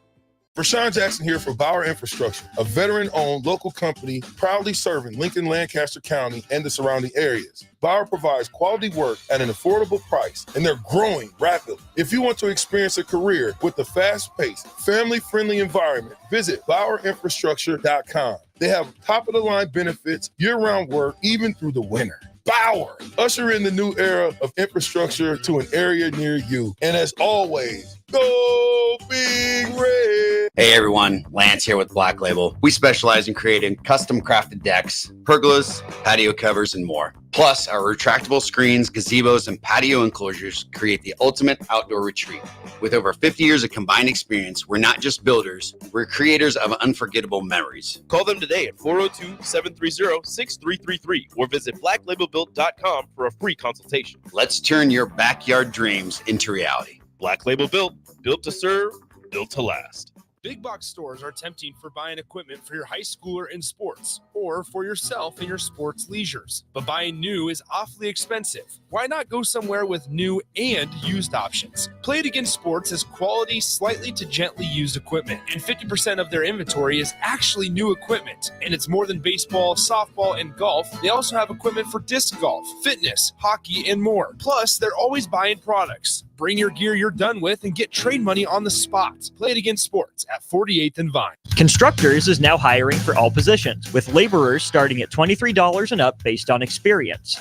Rashawn Jackson here for Bauer Infrastructure, a veteran-owned local company proudly serving Lincoln, Lancaster County, and the surrounding areas. Bauer provides quality work at an affordable price, and they're growing rapidly. If you want to experience a career with a fast-paced, family-friendly environment, visit BauerInfrastructure.com. They have top-of-the-line benefits, year-round work, even through the winter. Bauer, usher in the new era of infrastructure to an area near you. And as always, go Big Red! Hey everyone, Lance here with Black Label. We specialize in creating custom crafted decks, pergolas, patio covers, and more. Plus, our retractable screens, gazebos, and patio enclosures create the ultimate outdoor retreat. With over 50 years of combined experience, we're not just builders, we're creators of unforgettable memories. Call them today at 402-730-6333 or visit blacklabelbuilt.com for a free consultation. Let's turn your backyard dreams into reality. Black Label Built, built to serve, built to last. Big box stores are tempting for buying equipment for your high schooler in sports or for yourself in your sports leisures. But buying new is awfully expensive. Why not go somewhere with new and used options? Play It Again Sports has quality, slightly to gently used equipment, and 50% of their inventory is actually new equipment. And it's more than baseball, softball, and golf. They also have equipment for disc golf, fitness, hockey, and more. Plus, they're always buying products. Bring your gear you're done with and get trade money on the spot. Play It Again Sports at 48th and Vine. Constructors is now hiring for all positions, with laborers starting at $23 and up based on experience.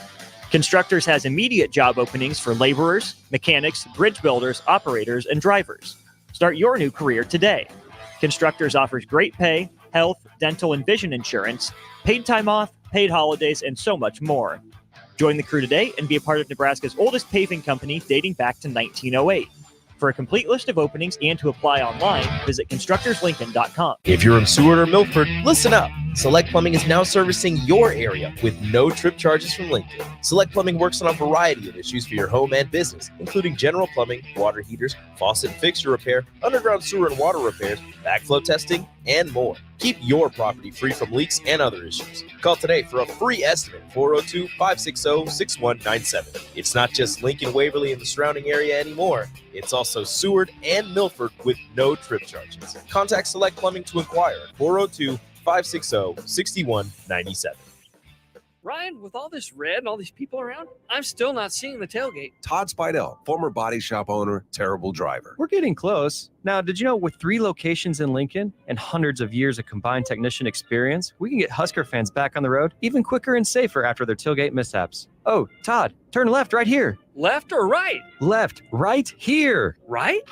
Constructors has immediate job openings for laborers, mechanics, bridge builders, operators, and drivers. Start your new career today. Constructors offers great pay, health, dental, and vision insurance, paid time off, paid holidays, and so much more. Join the crew today and be a part of Nebraska's oldest paving company dating back to 1908. For a complete list of openings and to apply online, visit constructorslincoln.com. If you're in Seward or Milford, listen up. Select Plumbing is now servicing your area with no trip charges from Lincoln. Select Plumbing works on a variety of issues for your home and business, including general plumbing, water heaters, faucet and fixture repair, underground sewer and water repairs, backflow testing, and more. Keep your property free from leaks and other issues. Call today for a free estimate, 402-560-6197. It's not just Lincoln, Waverly, and the surrounding area anymore. It's also Seward and Milford with no trip charges. Contact Select Plumbing to inquire at 402-560-6197. Ryan, with all this red and all these people around, I'm still not seeing the tailgate. Todd Spidell, former body shop owner, terrible driver. We're getting close. Now, did you know with 3 locations in Lincoln and hundreds of years of combined technician experience, we can get Husker fans back on the road even quicker and safer after their tailgate mishaps? Oh, Todd, turn left right here. Left or right? Left, right here. Right?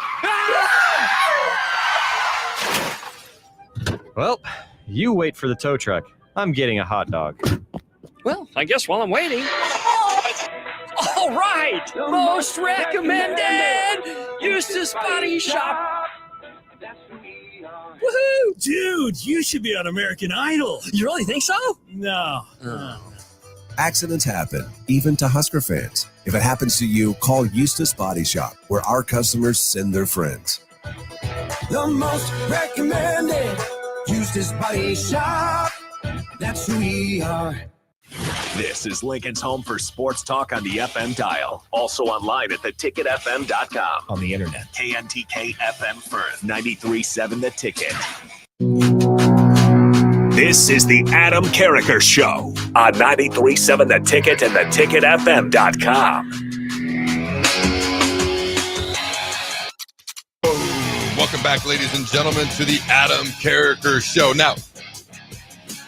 Well, you wait for the tow truck. I'm getting a hot dog. Well, I guess while I'm waiting. All right, most recommended Eustace Body Shop. Woohoo! Dude, you should be on American Idol. You really think so? No. Accidents happen, even to Husker fans. If it happens to you, call Eustace Body Shop, where our customers send their friends. The most recommended Eustace Body Shop. That's who we are. This is Lincoln's home for sports talk on the FM dial. Also online at theticketfm.com. On the internet. KNTK FM Firth, 93.7 The Ticket. This is the Adam Carriker Show on 93.7 The Ticket and theticketfm.com. Welcome back, ladies and gentlemen, to the Adam Carriker Show. Now,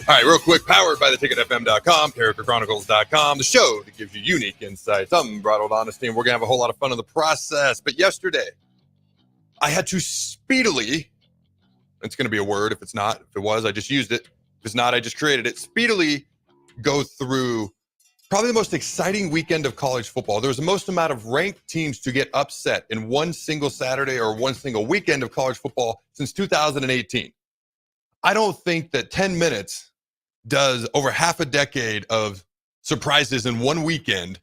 all right, real quick, powered by theticketfm.com, CarrikerChronicles.com, the show that gives you unique insights, unbridled honesty, and we're going to have a whole lot of fun in the process. But yesterday, I had to speedily, it's going to be a word if it's not. If it was, I just used it. If it's not, I just created it. Speedily go through probably the most exciting weekend of college football. There was the most amount of ranked teams to get upset in one single Saturday or one single weekend of college football since 2018. I don't think that 10 minutes does over half a decade of surprises in one weekend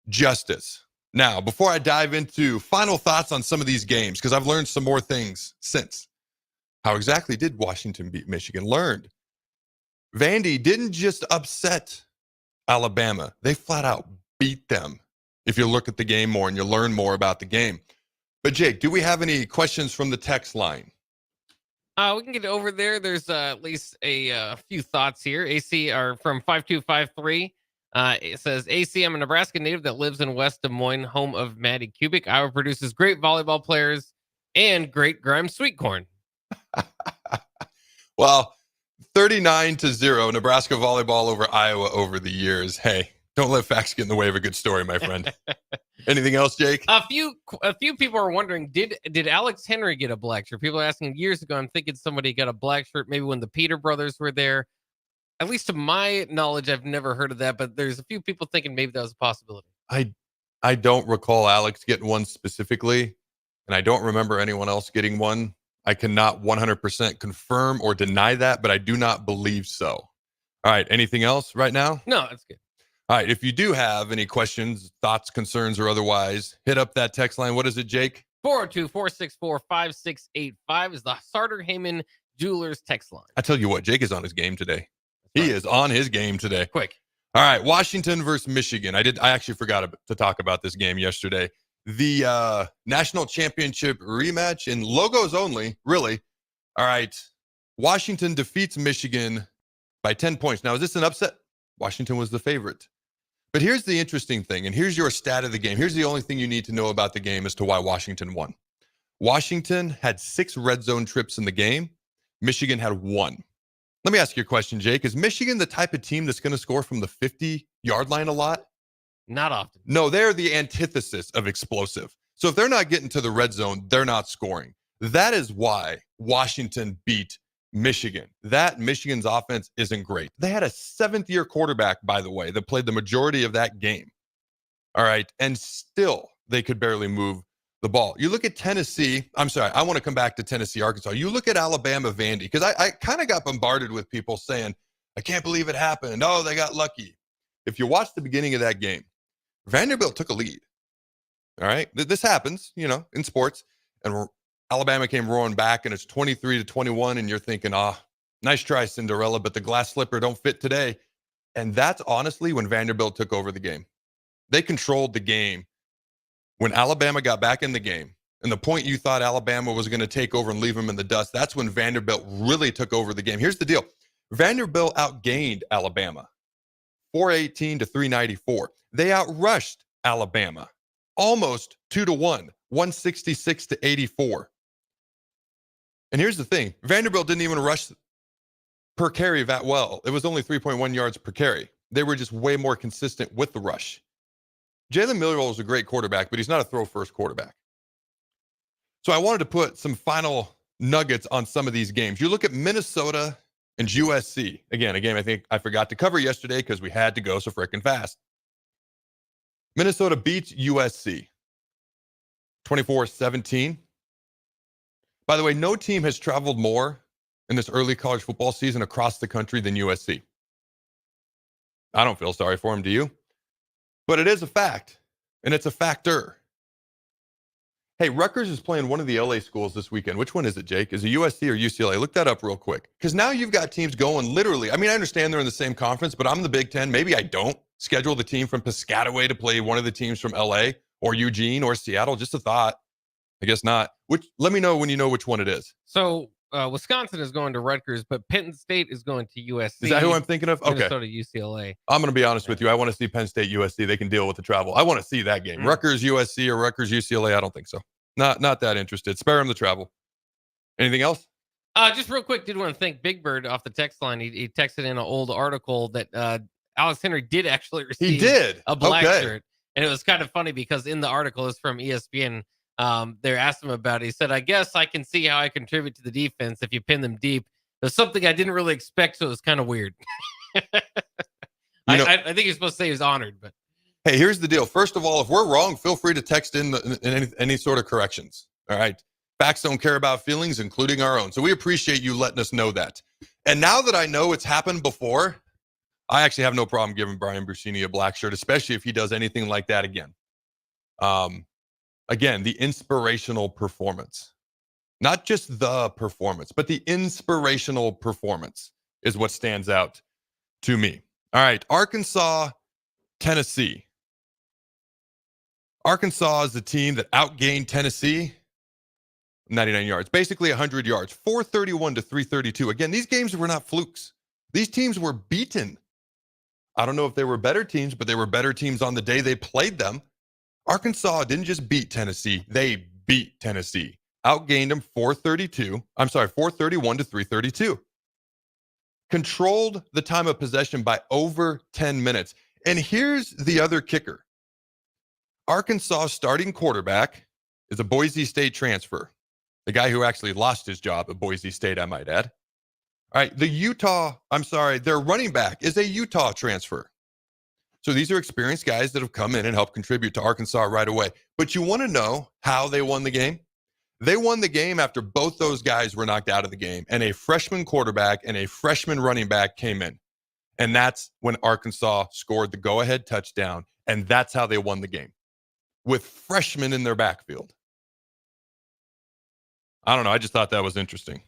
justice. Now, before I dive into final thoughts on some of these games, because I've learned some more things since. How exactly did Washington beat Michigan? Learned. Vandy didn't just upset Alabama. They flat out beat them. If you look at the game more and you learn more about the game. But Jake, do we have any questions from the text line? We can get over there. There's at least a few thoughts here. AC are from 5253. It says, AC, I'm a Nebraska native that lives in West Des Moines, home of Maddie Kubik. Iowa produces great volleyball players and great Grimes sweet corn. Well, 39-0, Nebraska volleyball over Iowa over the years. Hey, don't let facts get in the way of a good story, my friend. Anything else, Jake? A few people are wondering, did Alex Henry get a black shirt? People are asking years ago. I'm thinking somebody got a black shirt, maybe when the Peter brothers were there. At least to my knowledge, I've never heard of that, but there's a few people thinking maybe that was a possibility. I don't recall Alex getting one specifically, and I don't remember anyone else getting one. I cannot 100% confirm or deny that, but I do not believe so. All right, anything else right now? No, that's good. All right, if you do have any questions, thoughts, concerns, or otherwise, hit up that text line. What is it, Jake? 402-464-5685 is the Sartor Heyman Jewelers text line. I tell you what, Jake is on his game today. He is on his game today. Quick. All right, Washington versus Michigan. I actually forgot to talk about this game yesterday. The national championship rematch in logos only, really. All right, Washington defeats Michigan by 10 points. Now, is this an upset? Washington was the favorite. But here's the interesting thing, and here's your stat of the game. Here's the only thing you need to know about the game as to why Washington won. Washington had 6 red zone trips in the game. Michigan had 1. Let me ask you a question, Jake. Is Michigan the type of team that's going to score from the 50-yard line a lot? Not often. No, they're the antithesis of explosive. So if they're not getting to the red zone, they're not scoring. That is why Washington beat Michigan. Michigan's offense isn't great. They had a 7th-year quarterback, by the way, that played the majority of that game. All right, and still they could barely move the ball. You look at Tennessee. I'm sorry, I want to come back to Tennessee, Arkansas. You look at Alabama, Vandy, because I kind of got bombarded with people saying, I can't believe it happened. Oh, they got lucky. If you watch the beginning of that game, Vanderbilt took a lead. All right, this happens, in sports, and Alabama came roaring back, and it's 23-21, and you're thinking, nice try, Cinderella, but the glass slipper don't fit today. And that's honestly when Vanderbilt took over the game. They controlled the game. When Alabama got back in the game, and the point you thought Alabama was going to take over and leave them in the dust, that's when Vanderbilt really took over the game. Here's the deal. Vanderbilt outgained Alabama 418-394. They outrushed Alabama almost 2-1, 166-84. And here's the thing. Vanderbilt didn't even rush per carry that well. It was only 3.1 yards per carry. They were just way more consistent with the rush. Jalen Milroe is a great quarterback, but he's not a throw-first quarterback. So I wanted to put some final nuggets on some of these games. You look at Minnesota and USC. Again, a game I think I forgot to cover yesterday because we had to go so freaking fast. Minnesota beats USC 24-17. By the way, no team has traveled more in this early college football season across the country than USC. I don't feel sorry for them, do you? But it is a fact, and it's a factor. Hey, Rutgers is playing one of the LA schools this weekend. Which one is it, Jake? Is it USC or UCLA? Look that up real quick. Because now you've got teams going literally. I mean, I understand they're in the same conference, but I'm the Big Ten. Maybe I don't schedule the team from Piscataway to play one of the teams from LA or Eugene or Seattle. Just a thought. I guess not. Let me know when you know which one it is. So Wisconsin is going to Rutgers, but Penn State is going to USC. Is that who I'm thinking of? Okay. Minnesota, UCLA. I'm going to be honest with you. I want to see Penn State, USC. They can deal with the travel. I want to see that game. Rutgers, USC, or Rutgers, UCLA. I don't think so. Not that interested. Spare them the travel. Anything else? Just real quick, did want to thank Big Bird off the text line. He texted in an old article that Alex Henry did actually receive a black shirt. And it was kind of funny because in the article, it's from ESPN. They asked him about it. He said, I guess I can see how I contribute to the defense if you pin them deep. There's something I didn't really expect, so it was kind of weird. I think you're supposed to say he was honored, but Hey, here's the deal. First of all, if we're wrong, feel free to text in any sort of corrections. All right. Facts don't care about feelings, including our own. So we appreciate you letting us know that. And now that I know it's happened before, I actually have no problem giving Brian Brusini a black shirt, especially if he does anything like that again. Again, the inspirational performance. Not just the performance, but the inspirational performance is what stands out to me. All right, Arkansas, Tennessee. Arkansas is the team that outgained Tennessee 99 yards, basically 100 yards, 431 to 332. Again, these games were not flukes. These teams were beaten. I don't know if they were better teams, but they were better teams on the day they played them. Arkansas didn't just beat Tennessee, they beat Tennessee. Outgained them 431 to 332. Controlled the time of possession by over 10 minutes. And here's the other kicker. Arkansas starting quarterback is a Boise State transfer. The guy who actually lost his job at Boise State, I might add. All right, their running back is a Utah transfer. So these are experienced guys that have come in and helped contribute to Arkansas right away. But you want to know how they won the game? They won the game after both those guys were knocked out of the game, and a freshman quarterback and a freshman running back came in. And that's when Arkansas scored the go-ahead touchdown, and that's how they won the game, with freshmen in their backfield. I don't know. I just thought that was interesting.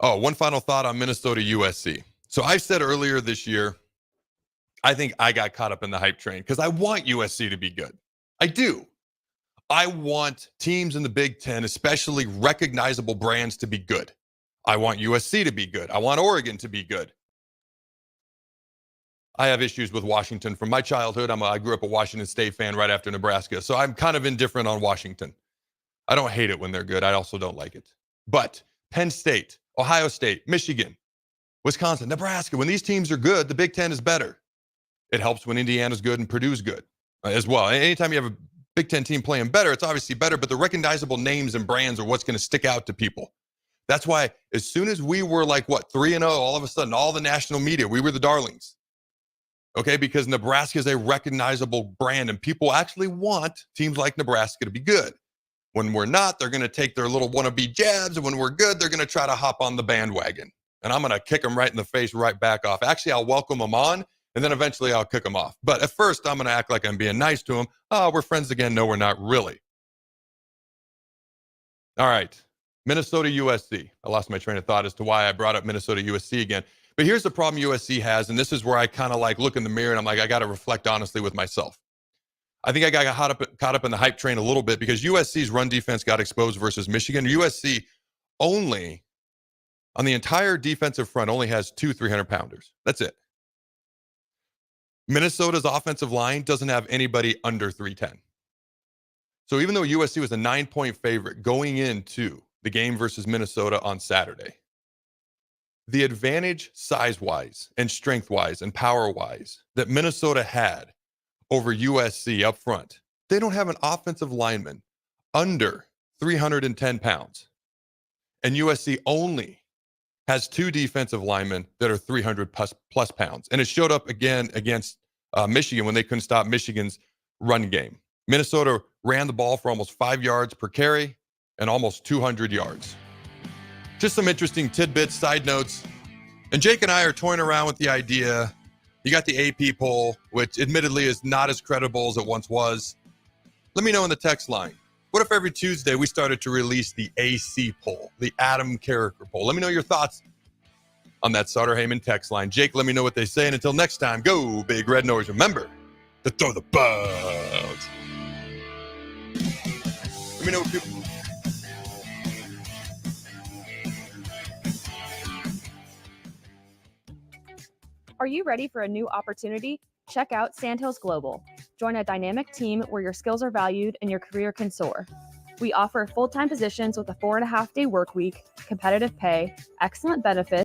Oh, one final thought on Minnesota USC. So I said earlier this year, I think I got caught up in the hype train because I want USC to be good. I do. I want teams in the Big Ten, especially recognizable brands, to be good. I want USC to be good. I want Oregon to be good. I have issues with Washington from my childhood. I grew up a Washington State fan right after Nebraska, so I'm kind of indifferent on Washington. I don't hate it when they're good. I also don't like it. But Penn State, Ohio State, Michigan, Wisconsin, Nebraska, when these teams are good, the Big Ten is better. It helps when Indiana's good and Purdue's good as well. Anytime you have a Big Ten team playing better, it's obviously better, but the recognizable names and brands are what's going to stick out to people. That's why as soon as we were 3-0, all of a sudden, all the national media, we were the darlings. Okay, because Nebraska is a recognizable brand and people actually want teams like Nebraska to be good. When we're not, they're going to take their little wannabe jabs, and when we're good, they're going to try to hop on the bandwagon. And I'm going to kick them right in the face, right back off. Actually, I'll welcome them on, and then eventually I'll kick them off. But at first, I'm going to act like I'm being nice to them. Oh, we're friends again. No, we're not really. All right, Minnesota USC. I lost my train of thought as to why I brought up Minnesota USC again. But here's the problem USC has, and this is where I kind of look in the mirror, and I'm like, I got to reflect honestly with myself. I think I got caught up in the hype train a little bit because USC's run defense got exposed versus Michigan. USC only, on the entire defensive front, only has 2 300-pounders. That's it. Minnesota's offensive line doesn't have anybody under 310. So even though USC was a 9-point favorite going into the game versus Minnesota on Saturday, the advantage size-wise and strength-wise and power-wise that Minnesota had over USC up front, they don't have an offensive lineman under 310 pounds. And USC only has 2 defensive linemen that are 300 plus pounds. And it showed up again against Michigan when they couldn't stop Michigan's run game. Minnesota ran the ball for almost 5 yards per carry and almost 200 yards. Just some interesting tidbits, side notes. And Jake and I are toying around with the idea. You got the AP poll, which admittedly is not as credible as it once was. Let me know in the text line. What if every Tuesday we started to release the AC poll, the Adam Carriker poll? Let me know your thoughts on that Sutter Heyman text line. Jake, let me know what they say. And until next time, go Big Red Nose. Remember to throw the bugs. Let me know what people... Are you ready for a new opportunity? Check out Sandhills Global. Join a dynamic team where your skills are valued and your career can soar. We offer full-time positions with a 4.5-day work week, competitive pay, excellent benefits,